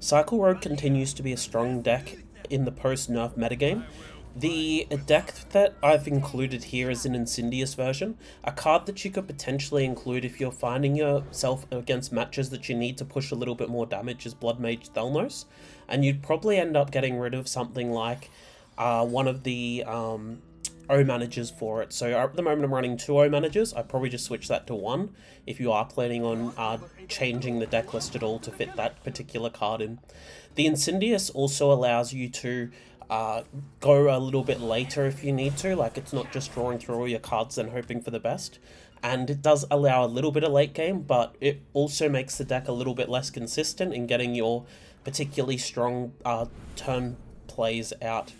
Cycle Rogue continues to be a strong deck in the post-nerf metagame. The deck that I've included here is an Incindius version, a card that you could potentially include if you're finding yourself against matches that you need to push a little bit more damage as Blood Mage Thelnos, and you'd probably end up getting rid of something like one of the O managers for it. So at the moment I'm running 2 O managers. I'd probably just switch that to 1 if you are planning on changing the deck list at all to fit that particular card in. The Incindius also allows you to go a little bit later if you need to, like it's not just drawing through all your cards and hoping for the best. And it does allow a little bit of late game, but it also makes the deck a little bit less consistent in getting your particularly strong turn plays out.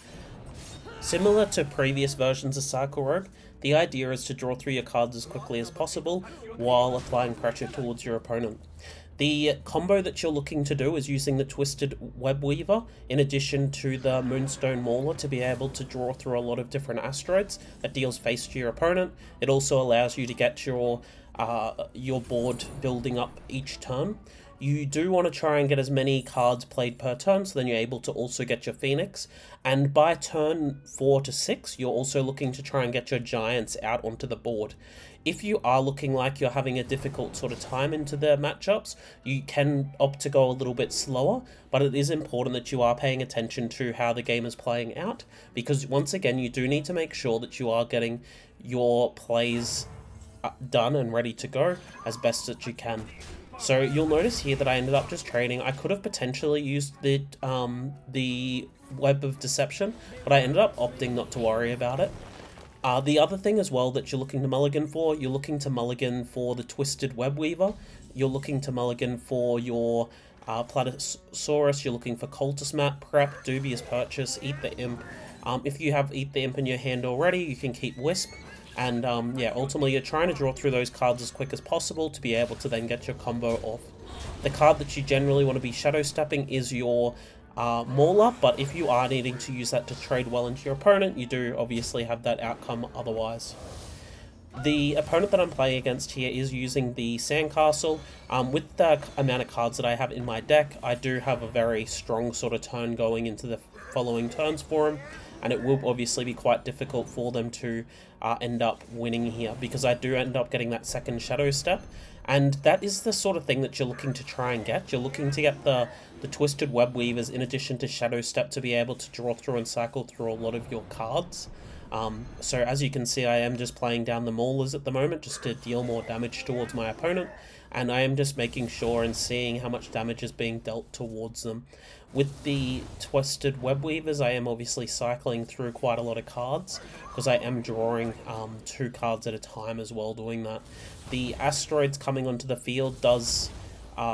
Similar to previous versions of Cycle Rogue, the idea is to draw through your cards as quickly as possible while applying pressure towards your opponent. The combo that you're looking to do is using the Twisted Web Weaver in addition to the Moonstone Mauler to be able to draw through a lot of different asteroids that deals face to your opponent. It also allows you to get your board building up each turn. You do want to try and get as many cards played per turn, so then you're able to also get your Phoenix. And by turn 4 to 6, you're also looking to try and get your Giants out onto the board. If you are looking like you're having a difficult sort of time into the matchups, you can opt to go a little bit slower, but it is important that you are paying attention to how the game is playing out, because once again, you do need to make sure that you are getting your plays done and ready to go as best as you can. So you'll notice here that I ended up just trading. I could have potentially used the Web of Deception, but I ended up opting not to worry about it. The other thing as well that you're looking to mulligan for, you're looking to mulligan for the Twisted Web Weaver, you're looking to mulligan for your Platysaurus, you're looking for Cultist Map, Prep, Dubious Purchase, Eat the Imp. If you have Eat the Imp in your hand already, you can keep Wisp. And yeah, ultimately you're trying to draw through those cards as quick as possible to be able to then get your combo off. The card that you generally want to be shadow stepping is your Mauler, but if you are needing to use that to trade well into your opponent, you do obviously have that outcome otherwise. The opponent that I'm playing against here is using the Sandcastle. With the amount of cards that I have in my deck, I do have a very strong sort of turn going into the following turns for him, and it will obviously be quite difficult for them to end up winning here, because I do end up getting that second shadow step, and that is the sort of thing that you're looking to try and get. You're looking to get the Twisted Web Weavers in addition to shadow step to be able to draw through and cycle through a lot of your cards. So as you can see, I am just playing down the Maulers at the moment just to deal more damage towards my opponent, and I am just making sure and seeing how much damage is being dealt towards them. With the Twisted Web Weavers, I am obviously cycling through quite a lot of cards, because I am drawing 2 cards at a time as well doing that. The asteroids coming onto the field does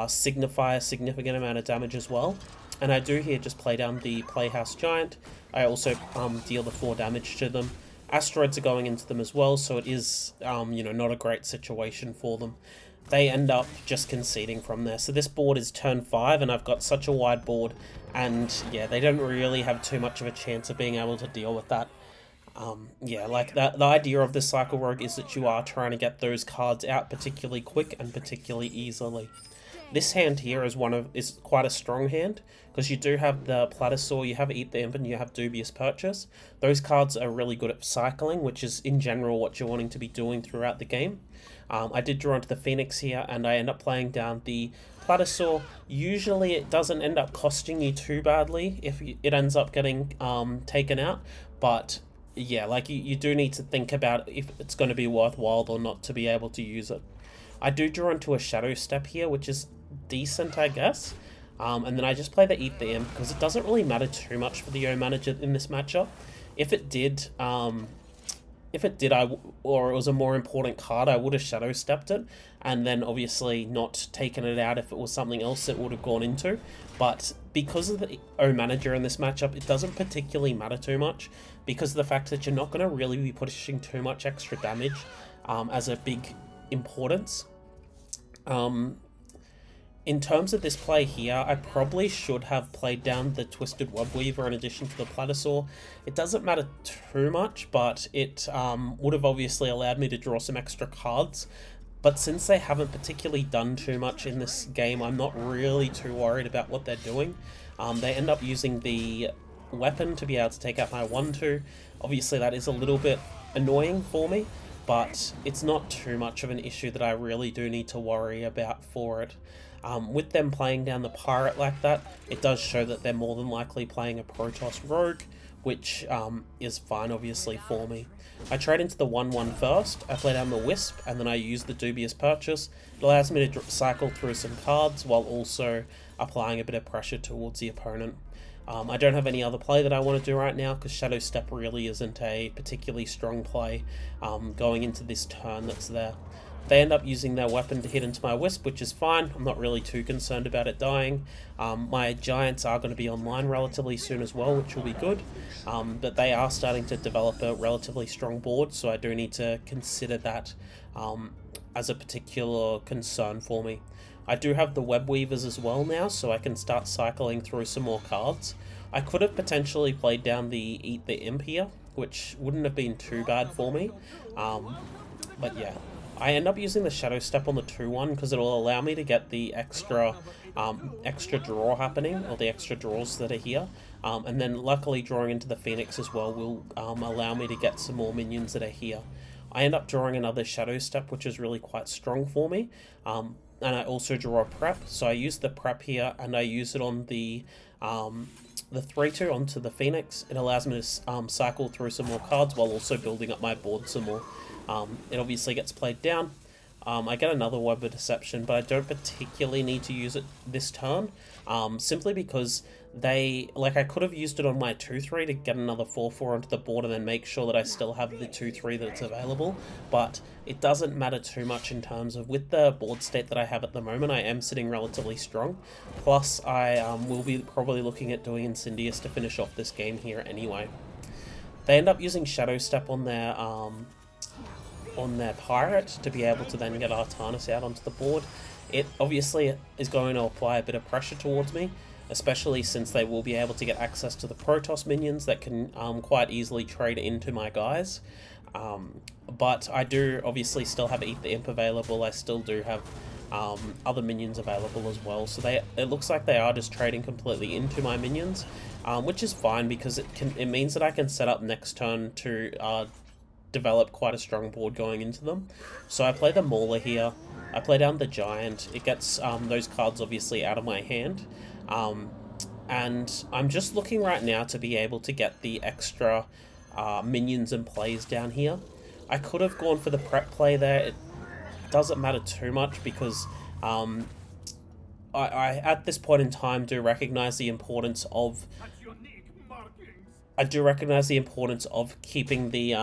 signify a significant amount of damage as well, and I do here just play down the Playhouse Giant. I also deal the 4 damage to them. Asteroids are going into them as well, so it is you know, not a great situation for them. They end up just conceding from there. So this board is turn 5, and I've got such a wide board, and yeah, they don't really have too much of a chance of being able to deal with that. Yeah, like that. The idea of this Cycle Rogue is that you are trying to get those cards out particularly quick and particularly easily. This hand here is quite a strong hand, because you do have the Platysaur, you have Eat the Imp, and you have Dubious Purchase. Those cards are really good at cycling, which is in general what you're wanting to be doing throughout the game. I did draw into the Phoenix here, and I end up playing down the Platysaur. Usually it doesn't end up costing you too badly if it ends up getting taken out, but yeah, like you do need to think about if it's going to be worthwhile or not to be able to use it. I do draw into a Shadow Step here, which is decent, I guess. And then I just play the Eat the Imp, because it doesn't really matter too much for the O manager in this matchup. If it did, or it was a more important card, I would have Shadow Stepped it, and then obviously not taken it out if it was something else it would have gone into. But because of the O manager in this matchup, it doesn't particularly matter too much, because of the fact that you're not going to really be pushing too much extra damage as a big importance. In terms of this play here, I probably should have played down the Twisted Web Weaver in addition to the Platysaur. It doesn't matter too much, but it would have obviously allowed me to draw some extra cards. But since they haven't particularly done too much in this game, I'm not really too worried about what they're doing. They end up using the weapon to be able to take out my 1-2. Obviously that is a little bit annoying for me, but it's not too much of an issue that I really do need to worry about for it. With them playing down the pirate like that, it does show that they're more than likely playing a Protoss Rogue, which is fine obviously for me. I trade into the 1-1 first, I play down the Wisp, and then I use the dubious purchase. It allows me to cycle through some cards while also applying a bit of pressure towards the opponent. I don't have any other play that I want to do right now because Shadow Step really isn't a particularly strong play going into this turn that's there. They end up using their weapon to hit into my Wisp, which is fine. I'm not really too concerned about it dying. My Giants are going to be online relatively soon as well, which will be good. But they are starting to develop a relatively strong board, so I do need to consider that as a particular concern for me. I do have the Web Weavers as well now, so I can start cycling through some more cards. I could have potentially played down the Eat the Imp here, which wouldn't have been too bad for me. But yeah. I end up using the Shadow Step on the 2-1 because it will allow me to get the extra draw happening, or the extra draws that are here. And then luckily drawing into the Phoenix as well will allow me to get some more minions that are here. I end up drawing another Shadow Step, which is really quite strong for me. And I also draw a Prep, so I use the Prep here and I use it on the 3-2 onto the Phoenix. It allows me to cycle through some more cards while also building up my board some more. It obviously gets played down. I get another Web of Deception, but I don't particularly need to use it this turn, simply because I could have used it on my 2-3 to get another 4-4 onto the board and then make sure that I still have the 2-3 that's available, but it doesn't matter too much in terms of, with the board state that I have at the moment, I am sitting relatively strong, plus I will be probably looking at doing Incindius to finish off this game here anyway. They end up using Shadow Step on their pirate to be able to then get Artanis out onto the board. It obviously is going to apply a bit of pressure towards me, especially since they will be able to get access to the Protoss minions that can quite easily trade into my guys. But I do obviously still have Eat the Imp available. I still do have other minions available as well, so it looks like they are just trading completely into my minions, which is fine because it means that I can set up next turn to develop quite a strong board going into them. So I play the Mauler here, I play down the Giant, it gets those cards obviously out of my hand, and I'm just looking right now to be able to get the extra minions and plays down here. I could have gone for the Prep play there, it doesn't matter too much because I at this point in time do recognize the importance of keeping the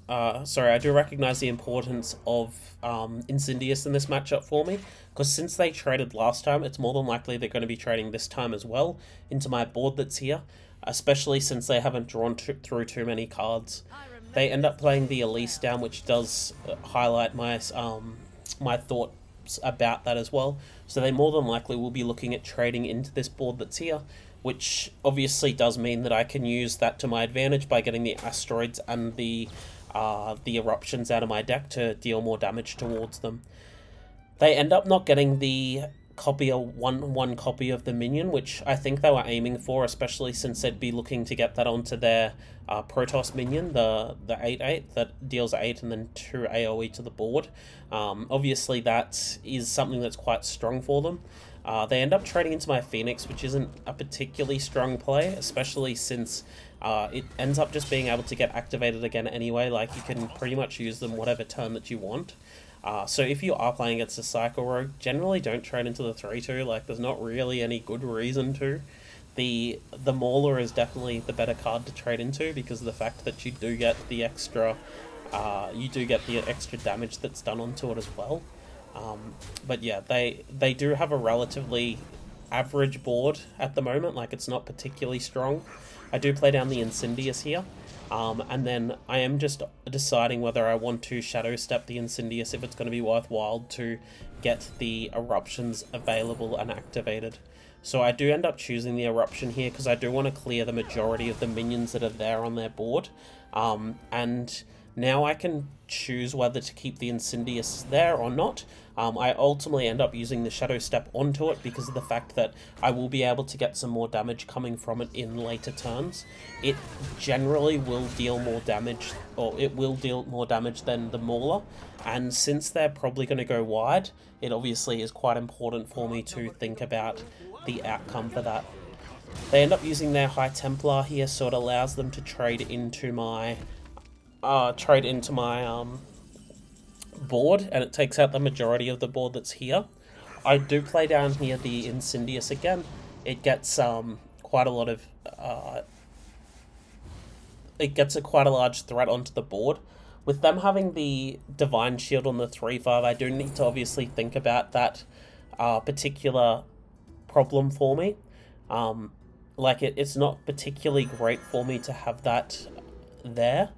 I do recognize the importance of Incindius in this matchup for me, because since they traded last time, it's more than likely they're going to be trading this time as well into my board that's here, especially since they haven't drawn through too many cards. They end up playing the Elise down, which does highlight my my thoughts about that as well. So they more than likely will be looking at trading into this board that's here, which obviously does mean that I can use that to my advantage by getting the asteroids and the eruptions out of my deck to deal more damage towards them. They end up not getting the one copy of the minion, which I think they were aiming for, especially since they'd be looking to get that onto their Protoss minion, the 8/8 that deals 8 and then 2 AoE to the board. Obviously that is something that's quite strong for them. They end up trading into my Phoenix, which isn't a particularly strong play, especially since it ends up just being able to get activated again anyway. Like, you can pretty much use them whatever turn that you want. So if you are playing against a Cycle Rogue, generally don't trade into the 3-2, like there's not really any good reason to. The Mauler is definitely the better card to trade into because of the fact that you do get the extra damage that's done onto it as well. But yeah, they do have a relatively average board at the moment, like it's not particularly strong. I do play down the Incindius here, and then I am just deciding whether I want to Shadow Step the Incindius if it's going to be worthwhile to get the eruptions available and activated. So I do end up choosing the eruption here because I do want to clear the majority of the minions that are there on their board, and Now I can choose whether to keep the incindius there or not. I ultimately end up using the Shadow Step onto it because of the fact that I will be able to get some more damage coming from it in later turns. It generally will deal more damage, or it will deal more damage than the Mauler, and since they're probably going to go wide, it obviously is quite important for me to think about the outcome for that. They end up using their High Templar here, so it allows them to trade into my board, and it takes out the majority of the board that's here. I do play down here the Incindius again. It gets quite a lot of quite a large threat onto the board. With them having the Divine Shield on the 3/5, I do need to obviously think about that particular problem for me. It's not particularly great for me to have that there.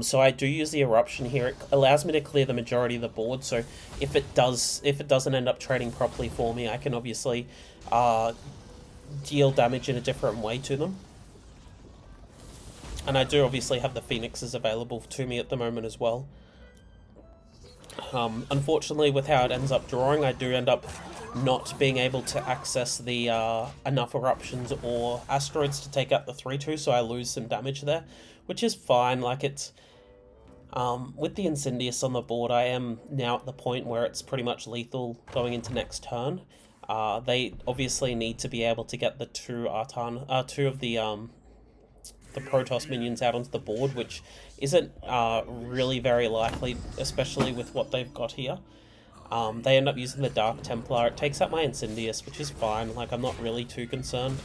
So I do use the Eruption here. It allows me to clear the majority of the board, so if it doesn't end up trading properly for me, I can obviously deal damage in a different way to them. And I do obviously have the Phoenixes available to me at the moment as well. Unfortunately, with how it ends up drawing, I do end up not being able to access the enough Eruptions or Asteroids to take out the 3/2, so I lose some damage there, which is fine. Like, it's with the Incindius on the board, I am now at the point where it's pretty much lethal going into next turn. They obviously need to be able to get the two of the Protoss minions out onto the board, which isn't really very likely, especially with what they've got here. They end up using the Dark Templar. It takes out my Incindius, which is fine. Like, I'm not really too concerned.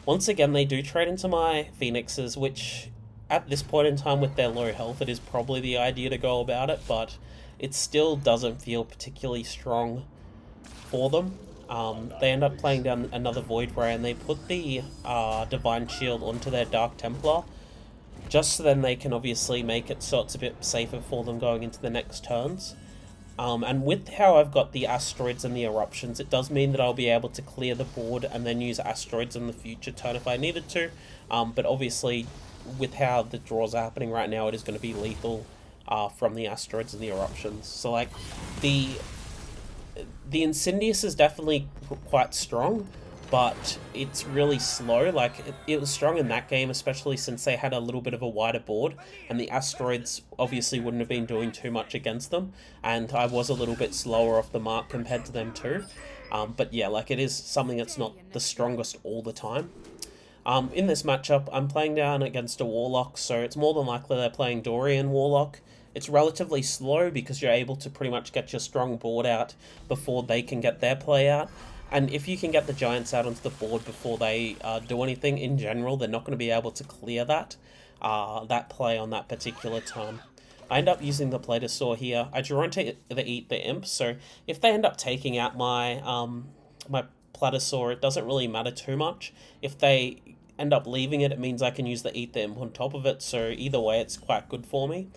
Once again, they do trade into my Phoenixes, which at this point in time with their low health, it is probably the idea to go about it, but it still doesn't feel particularly strong for them. They end up playing down another Void Ray, and they put the Divine Shield onto their Dark Templar, just so then they can obviously make it so it's a bit safer for them going into the next turns. And with how I've got the Asteroids and the Eruptions, it does mean that I'll be able to clear the board and then use Asteroids in the future turn if I needed to. But obviously, with how the draws are happening right now, it is going to be lethal from the Asteroids and the Eruptions. So, like, the Incindius is definitely quite strong, but it's really slow. Like, it was strong in that game, especially since they had a little bit of a wider board, and the Asteroids obviously wouldn't have been doing too much against them, and I was a little bit slower off the mark compared to them too. But yeah, like, it is something that's not the strongest all the time. In this matchup, I'm playing down against a Warlock, so it's more than likely they're playing Dorian Warlock. It's relatively slow because you're able to pretty much get your strong board out before they can get their play out. And if you can get the Giants out onto the board before they do anything, in general, they're not going to be able to clear that play on that particular turn. I end up using the Platysaur here. I draw into the Eat the Imp, so if they end up taking out my my Platysaur, it doesn't really matter too much. If they end up leaving it, it means I can use the Eat the Imp on top of it, so either way it's quite good for me.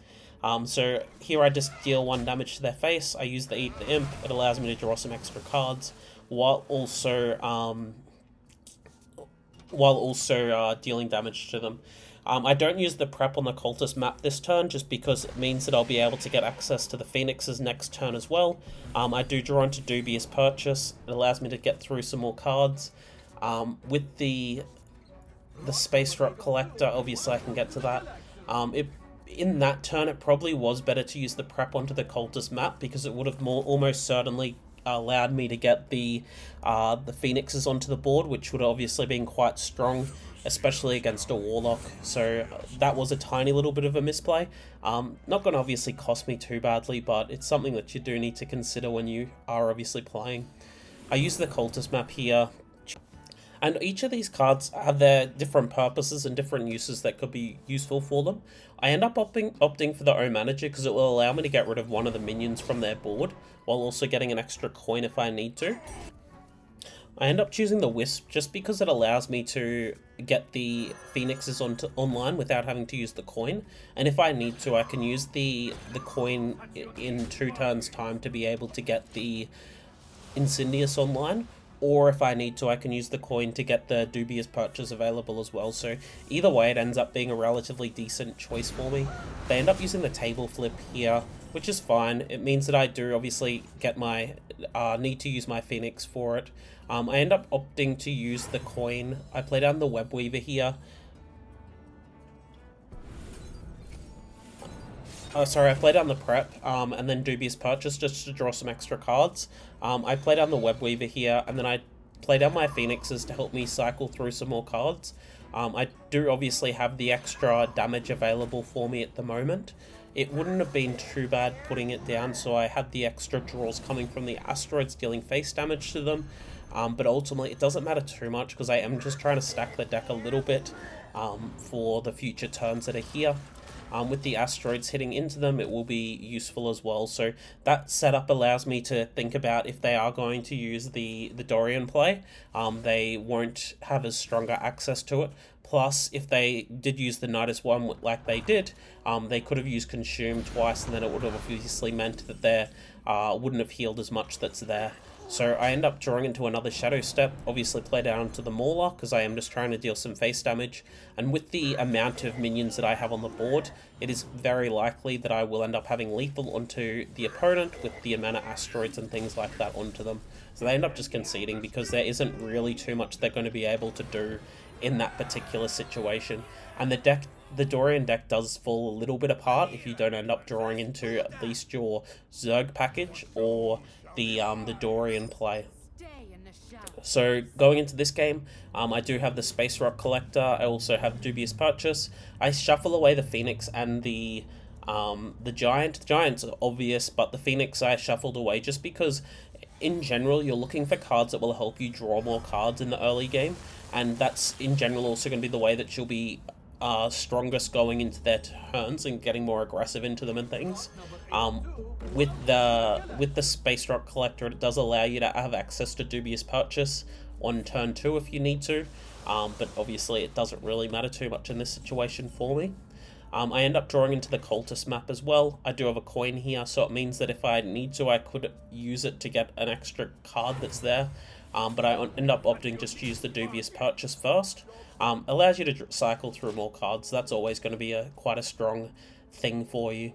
So here I just deal 1 damage to their face. I use the Eat the Imp. It allows me to draw some extra cards while also dealing damage to them. I don't use the prep on the cultist map this turn just because it means that I'll be able to get access to the Phoenixes next turn as well. I do draw into Dubious Purchase. It allows me to get through some more cards. With the Space Rock Collector, obviously I can get to that. In that turn, it probably was better to use the prep onto the cultist map because it would have almost certainly allowed me to get the Phoenixes onto the board, which would have obviously been quite strong, especially against a Warlock. So that was a tiny little bit of a misplay. Not going to obviously cost me too badly, but it's something that you do need to consider when you are obviously playing. I use the cultist map here, and each of these cards have their different purposes and different uses that could be useful for them. I end up opting for the O Manager because it will allow me to get rid of one of the minions from their board, while also getting an extra coin if I need to. I end up choosing the Wisp just because it allows me to get the Phoenixes online without having to use the coin, and if I need to, I can use the coin in 2 turns time to be able to get the Incindius online. or if I need to, I can use the coin to get the dubious purchase available as well. So either way, it ends up being a relatively decent choice for me. They end up using the table flip here, which is fine. It means that I do obviously get my need to use my Phoenix for it. I end up opting to use the coin. I play down the Web Weaver here. Sorry, I play down the prep, and then dubious purchase just to draw some extra cards. I play down the Web Weaver here, and then I play down my Phoenixes to help me cycle through some more cards. I do obviously have the extra damage available for me at the moment. It wouldn't have been too bad putting it down, so I had the extra draws coming from the asteroids dealing face damage to them. But ultimately, it doesn't matter too much because I am just trying to stack the deck a little bit for the future turns that are here. With the asteroids hitting into them, it will be useful as well. So that setup allows me to think about if they are going to use the Dorian play, they won't have as stronger access to it. Plus, if they did use the Nidus one like they did, they could have used Consume twice, and then it would have obviously meant that they wouldn't have healed as much that's there. So I end up drawing into another Shadow Step, obviously play down to the Mauler, because I am just trying to deal some face damage, and with the amount of minions that I have on the board, it is very likely that I will end up having lethal onto the opponent with the amount of asteroids and things like that onto them. So they end up just conceding, because there isn't really too much they're going to be able to do in that particular situation. And the Dorian deck does fall a little bit apart if you don't end up drawing into at least your Zerg package or the Dorian play. So going into this game, I do have the Space Rock Collector. I also have Dubious Purchase. I shuffle away the Phoenix and the Giant. The Giant's obvious, but the Phoenix I shuffled away just because in general you're looking for cards that will help you draw more cards in the early game, and that's in general also going to be the way that you'll be strongest going into their turns and getting more aggressive into them and things. With the Space Rock Collector, it does allow you to have access to Dubious Purchase on turn 2 if you need to, but obviously it doesn't really matter too much in this situation for me. I end up drawing into the Cultist map as well. I do have a coin here, so it means that if I need to, I could use it to get an extra card that's there. But I end up opting just to use the Dubious Purchase first. Allows you to cycle through more cards, so that's always going to be quite a strong thing for you.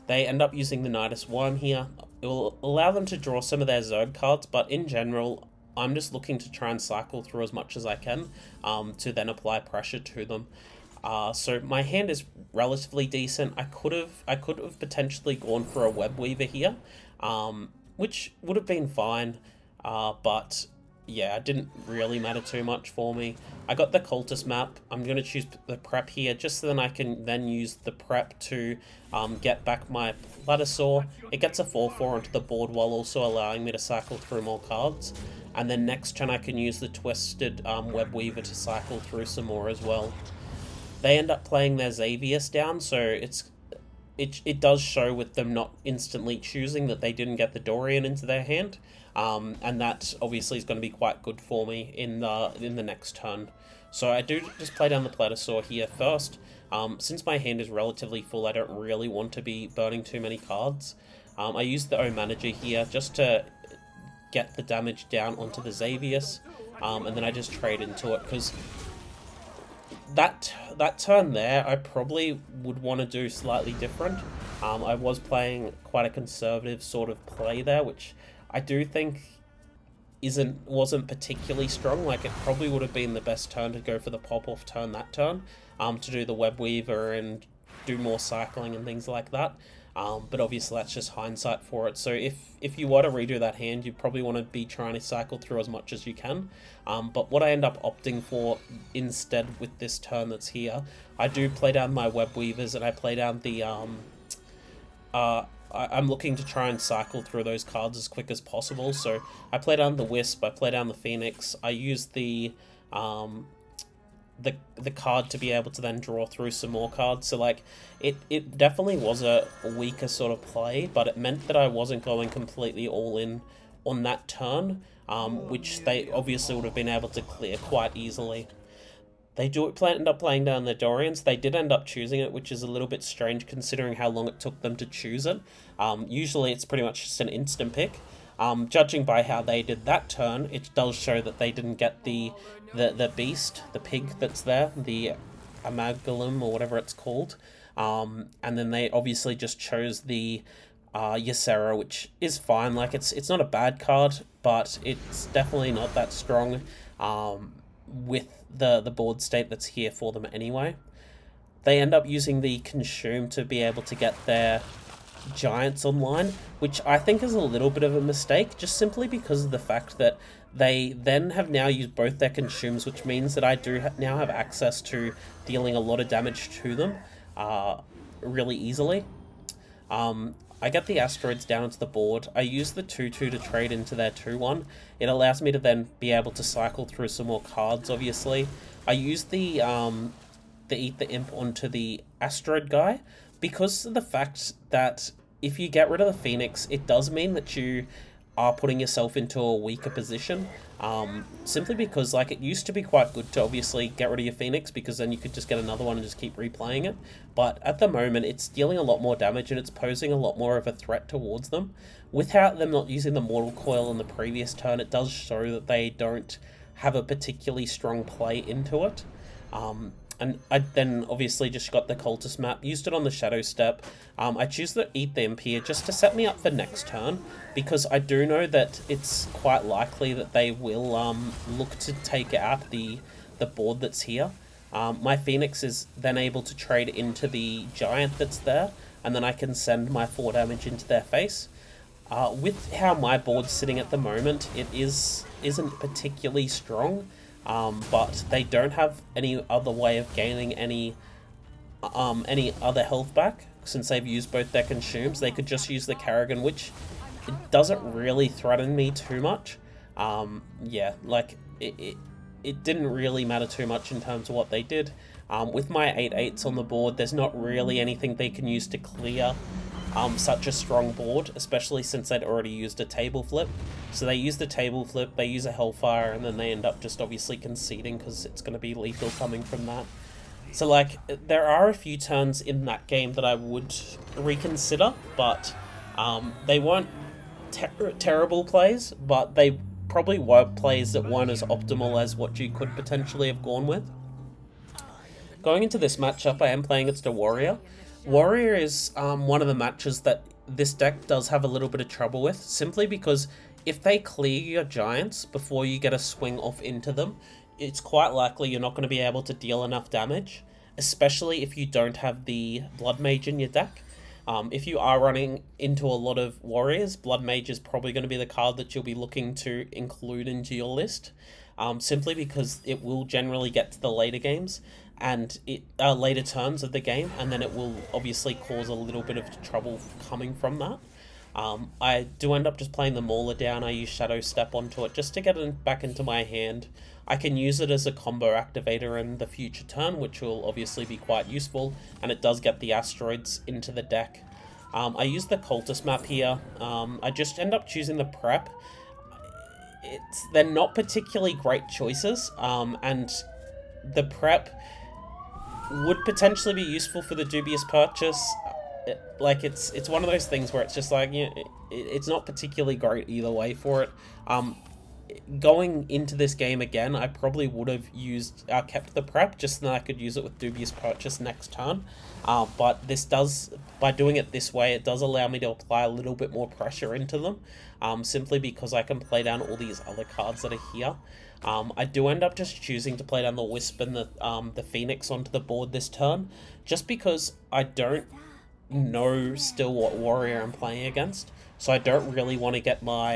They end up using the Nidus Worm here. It will allow them to draw some of their Zerg cards, but in general, I'm just looking to try and cycle through as much as I can to then apply pressure to them. So my hand is relatively decent. I could have potentially gone for a Web Weaver here, which would have been fine, but yeah, it didn't really matter too much for me. I got the Cultist map. I'm going to choose the prep here just so then I can then use the prep to get back my Platysaur. It gets a 4/4 onto the board while also allowing me to cycle through more cards. And then next turn I can use the Twisted Web Weaver to cycle through some more as well. They end up playing their Xavius down, so it does show with them not instantly choosing that they didn't get the Dorian into their hand, and that obviously is going to be quite good for me in the next turn. So I do just play down the Platysaur here first. Since my hand is relatively full, I don't really want to be burning too many cards. I use the O Manager here just to get the damage down onto the Xavius, and then I just trade into it because that turn there, I probably would want to do slightly different. I was playing quite a conservative sort of play there, which I do think wasn't particularly strong. Like, it probably would have been the best turn to go for the pop-off turn that turn, to do the Web Weaver and do more cycling and things like that. But obviously that's just hindsight for it. So if you were to redo that hand, you'd probably want to be trying to cycle through as much as you can. But what I end up opting for instead with this turn that's here, I do play down my Web Weavers and I play down the... I'm looking to try and cycle through those cards as quick as possible. So I play down the Wisp, I play down the Phoenix, I use the card to be able to then draw through some more cards. So like it definitely was a weaker sort of play, but it meant that I wasn't going completely all in on that turn, which they obviously would have been able to clear quite easily. They end up playing down the Dorians. They did end up choosing it, which is a little bit strange considering how long it took them to choose it. Usually it's pretty much just an instant pick. Judging by how they did that turn, it does show that they didn't get the beast, the pig that's there, the amalgam or whatever it's called. And then they obviously just chose the Ysera, which is fine. Like, it's not a bad card, but it's definitely not that strong with the board state that's here for them anyway. They end up using the Consume to be able to get their giants online, which I think is a little bit of a mistake, just simply because of the fact that they then have now used both their Consumes, which means that I do now have access to dealing a lot of damage to them really easily. I get the asteroids down onto the board. I use the 2/2 to trade into their 2/1. It allows me to then be able to cycle through some more cards, obviously. I use the Eat the Imp onto the asteroid guy because of the fact that if you get rid of the Phoenix, it does mean that you are putting yourself into a weaker position. Simply because, like, it used to be quite good to obviously get rid of your Phoenix because then you could just get another one and just keep replaying it. But at the moment, it's dealing a lot more damage and it's posing a lot more of a threat towards them. Without them not using the Mortal Coil in the previous turn, it does show that they don't have a particularly strong play into it. And I then obviously just got the cultist map, used it on the shadow step. I choose to Eat the Imp here just to set me up for next turn, because I do know that it's quite likely that they will look to take out the board that's here. My Phoenix is then able to trade into the giant that's there, and then I can send my 4 damage into their face. With how my board's sitting at the moment, it isn't particularly strong. But they don't have any other way of gaining any other health back, since they've used both their Consumes. They could just use the Kerrigan, which it doesn't really threaten me too much. Yeah, like, it didn't really matter too much in terms of what they did. With my 8/8s on the board, there's not really anything they can use to clear such a strong board, especially since they'd already used a table flip. So they use the table flip, they use a Hellfire, and then they end up just obviously conceding because it's going to be lethal coming from that. So, like, there are a few turns in that game that I would reconsider, but they weren't terrible plays, but they probably were plays that weren't as optimal as what you could potentially have gone with. Going into this matchup, I am playing against a Warrior. Warrior is one of the matches that this deck does have a little bit of trouble with, simply because if they clear your giants before you get a swing off into them, it's quite likely you're not going to be able to deal enough damage, especially if you don't have the Blood Mage in your deck. If you are running into a lot of Warriors, Blood Mage is probably going to be the card that you'll be looking to include into your list, simply because it will generally get to the later games and later turns of the game, and then it will obviously cause a little bit of trouble coming from that. I do end up just playing the Mauler down. I use Shadow Step onto it just to get it back into my hand. I can use it as a combo activator in the future turn, which will obviously be quite useful, and it does get the asteroids into the deck. I use the cultist map here. I just end up choosing the prep. They're not particularly great choices, and the prep would potentially be useful for the dubious purchase. Like, it's one of those things where it's just like, you know, it's not particularly great either way for it. Going into this game again, I probably would have kept the prep just so that I could use it with dubious purchase next turn. But by doing it this way, it does allow me to apply a little bit more pressure into them, simply because I can play down all these other cards that are here. I do end up just choosing to play down the Wisp and the Phoenix onto the board this turn, just because I don't know still what Warrior I'm playing against, so I don't really want to get my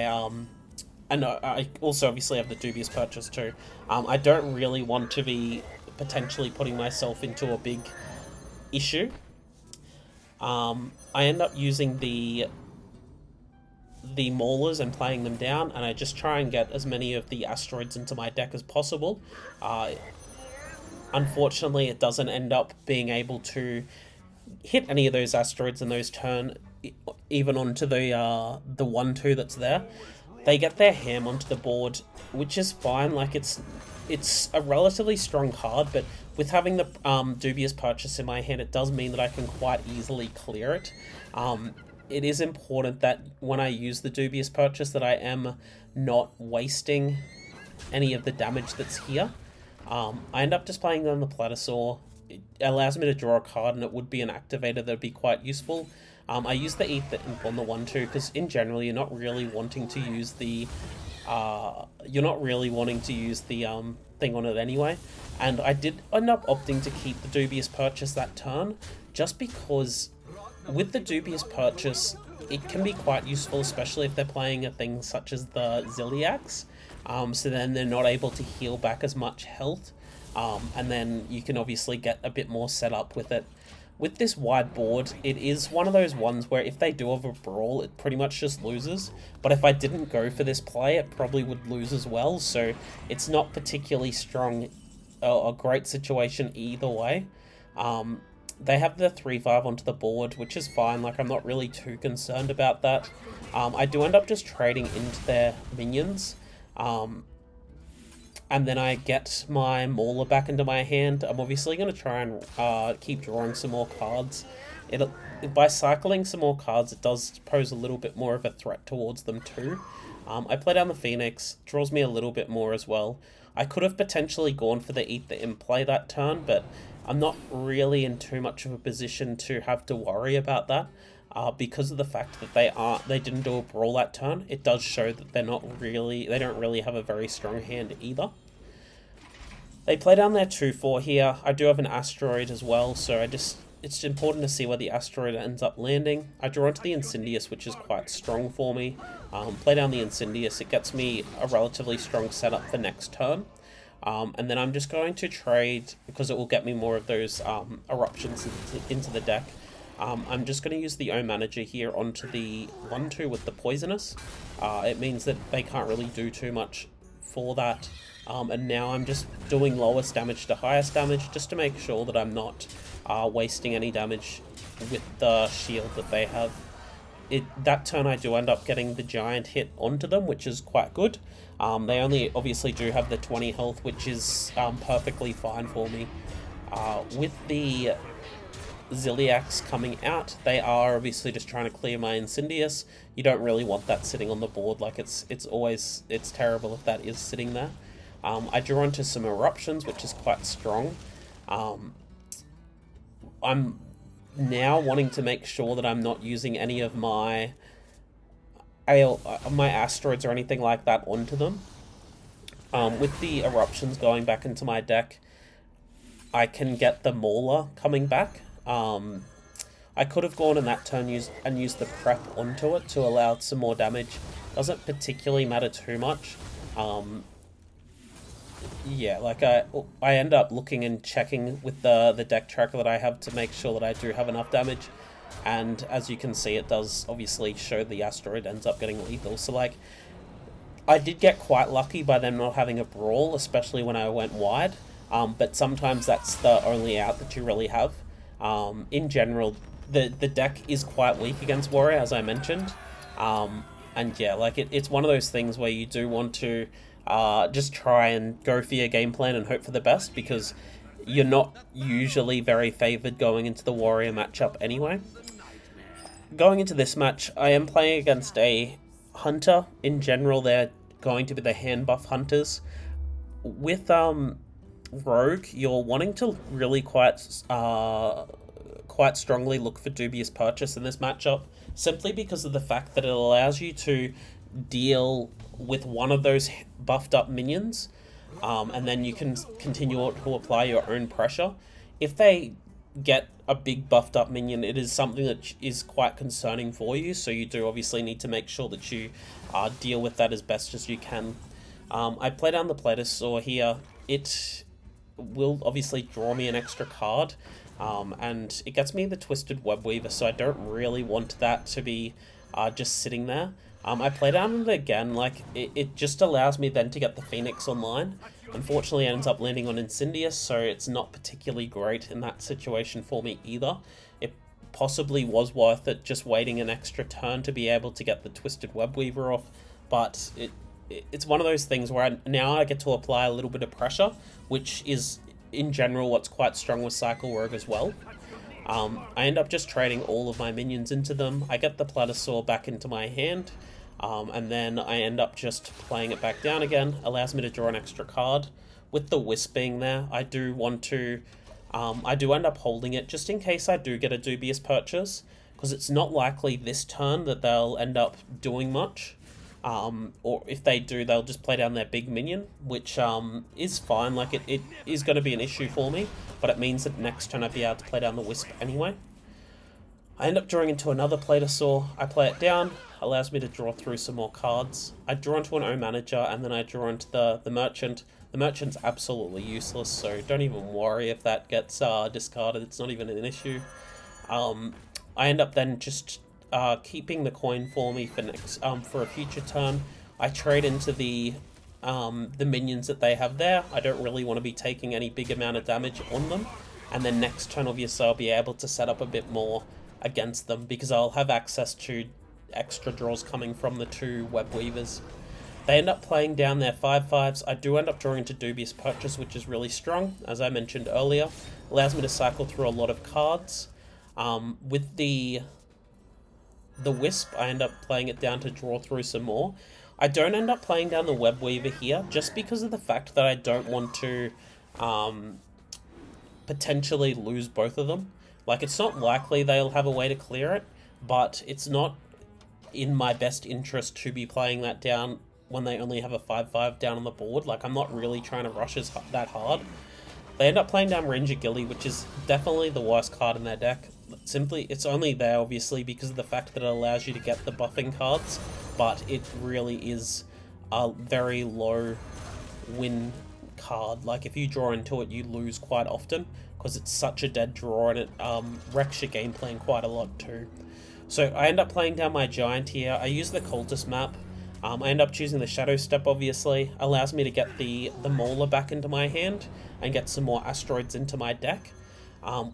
and I also obviously have the dubious purchase too. I don't really want to be potentially putting myself into a big issue. I end up using the Maulers and playing them down, and I just try and get as many of the asteroids into my deck as possible. Unfortunately, it doesn't end up being able to hit any of those asteroids in those turn, even onto the 1/2 that's there. They get their ham onto the board, which is fine. Like, it's a relatively strong card, but with having the dubious purchase in my hand, it does mean that I can quite easily clear it. it is important that when I use the dubious purchase that I am not wasting any of the damage that's here. I end up just playing on the Platysaur. It allows me to draw a card, and it would be an activator that would be quite useful. I use the Eat the Imp on the 1/2 because in general you're not really wanting to use the thing on it anyway. And I did end up opting to keep the dubious purchase that turn, just because with the dubious purchase it can be quite useful, especially if they're playing a thing such as the Ziliax. So then they're not able to heal back as much health, and then you can obviously get a bit more set up with it. With this wide board, it is one of those ones where if they do have a brawl, it pretty much just loses. But if I didn't go for this play, it probably would lose as well, so it's not particularly strong, a great situation either way. They have the 3/5 onto the board, which is fine, like I'm not really too concerned about that. I do end up just trading into their minions. And then I get my Mauler back into my hand. I'm obviously going to try and keep drawing some more cards. By cycling some more cards, it does pose a little bit more of a threat towards them too. I play down the Phoenix, draws me a little bit more as well. I could have potentially gone for the Eat the Imp play that turn, but I'm not really in too much of a position to have to worry about that. Because of the fact that they didn't do a brawl that turn, it does show that they don't really have a very strong hand either. They play down their 2/4 here. I do have an asteroid as well, so it's important to see where the asteroid ends up landing. I draw into the Incindius, which is quite strong for me. Play down the Incindius, it gets me a relatively strong setup for next turn. And then I'm just going to trade, because it will get me more of those eruptions into the deck. I'm just going to use the O Manager here onto the 1/2 with the Poisonous. It means that they can't really do too much for that. And now I'm just doing lowest damage to highest damage, just to make sure that I'm not wasting any damage with the shield that they have. That turn I do end up getting the giant hit onto them, which is quite good. They only obviously do have the 20 health, which is perfectly fine for me. With the Ziliax coming out, they are obviously just trying to clear my Incindius. You don't really want that sitting on the board, like it's terrible if that is sitting there. I draw into some eruptions, which is quite strong. I'm now wanting to make sure that I'm not using any of my asteroids or anything like that onto them. With the eruptions going back into my deck, I can get the Mauler coming back. I could have gone in that turn and used the prep onto it to allow some more damage. Doesn't particularly matter too much. Yeah, like I end up looking and checking with the deck tracker that I have to make sure that I do have enough damage. And as you can see, it does obviously show the asteroid ends up getting lethal. So like, I did get quite lucky by them not having a brawl, especially when I went wide. But sometimes that's the only out that you really have. In general, the deck is quite weak against Warrior, as I mentioned. And yeah, like it's one of those things where you do want to just try and go for your game plan and hope for the best, because you're not usually very favoured going into the Warrior matchup anyway. Going into this match, I am playing against a Hunter. In general, they're going to be the Handbuff Hunters. With Rogue, you're wanting to really quite strongly look for dubious purchase in this matchup, simply because of the fact that it allows you to deal with one of those buffed up minions, and then you can continue to apply your own pressure. If they get a big buffed up minion, it is something that is quite concerning for you, so you do obviously need to make sure that you deal with that as best as you can. I play down the Platysaur here. It will obviously draw me an extra card, and it gets me the Twisted Web Weaver, so I don't really want that to be just sitting there. I play down it again, like it just allows me then to get the Phoenix online. Unfortunately, it ends up landing on Incindius, so it's not particularly great in that situation for me either. It possibly was worth it just waiting an extra turn to be able to get the Twisted Web Weaver off, but it's one of those things where now I get to apply a little bit of pressure, which is in general what's quite strong with Cycle Rogue as well. I end up just trading all of my minions into them. I get the Platysaur back into my hand, and then I end up just playing it back down again. Allows me to draw an extra card. With the Wisp being there, I do want to... I do end up holding it just in case I do get a dubious purchase, because it's not likely this turn that they'll end up doing much. Or if they do, they'll just play down their big minion, which is fine. Like, it is going to be an issue for me, but it means that next turn I'd be able to play down the Wisp anyway. I end up drawing into another Platysaur. I play it down, allows me to draw through some more cards. I draw into an O-Manager, and then I draw into the Merchant. The Merchant's absolutely useless, so don't even worry if that gets discarded. It's not even an issue. I end up then just keeping the coin for me for a future turn. I trade into the minions that they have there. I don't really want to be taking any big amount of damage on them. And then next turn, obviously, I'll be able to set up a bit more against them because I'll have access to extra draws coming from the two web weavers. They end up playing down their 5/5s. I do end up drawing into Dubious Purchase, which is really strong, as I mentioned earlier. Allows me to cycle through a lot of cards. With the Wisp, I end up playing it down to draw through some more. I don't end up playing down the Web Weaver here, just because of the fact that I don't want to potentially lose both of them. Like, it's not likely they'll have a way to clear it, but it's not in my best interest to be playing that down when they only have a 5/5 down on the board. Like, I'm not really trying to rush that hard. They end up playing down Ranger Ghillie, which is definitely the worst card in their deck. Simply, it's only there, obviously, because of the fact that it allows you to get the buffing cards, but it really is a very low win card. Like, if you draw into it, you lose quite often, because it's such a dead draw, and it wrecks your game plan quite a lot too. So I end up playing down my Giant here. I use the Cultist map. I end up choosing the Shadow Step, obviously. Allows me to get the Mauler back into my hand and get some more Asteroids into my deck.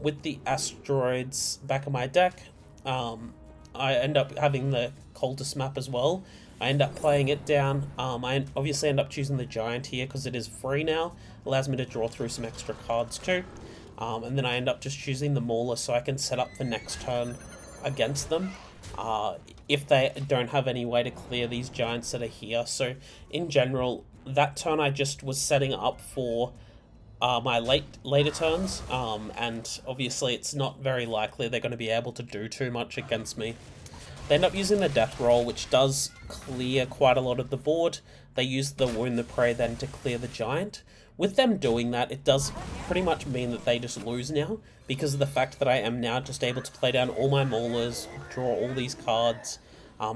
With the Asteroids back in my deck, I end up having the Cultist map as well. I end up playing it down. I obviously end up choosing the Giant here because it is free now. Allows me to draw through some extra cards too. And then I end up just choosing the Mauler so I can set up the next turn against them. If they don't have any way to clear these Giants that are here. So in general, that turn I just was setting up for my later turns, and obviously it's not very likely they're going to be able to do too much against me. They end up using the Death Roll, which does clear quite a lot of the board. They use the Wound the Prey then to clear the Giant. With them doing that, it does pretty much mean that they just lose now, because of the fact that I am now just able to play down all my Maulers, draw all these cards,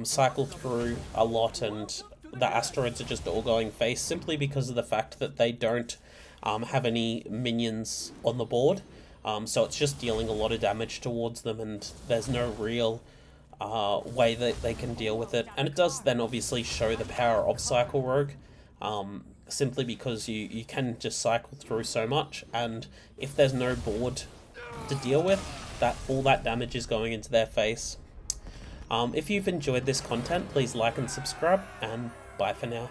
cycle through a lot, and the Asteroids are just all going face, simply because of the fact that they don't have any minions on the board. So it's just dealing a lot of damage towards them, and there's no real way that they can deal with it. And it does then obviously show the power of Cycle Rogue, simply because you can just cycle through so much, and if there's no board to deal with, all that damage is going into their face. If you've enjoyed this content, please like and subscribe, and bye for now.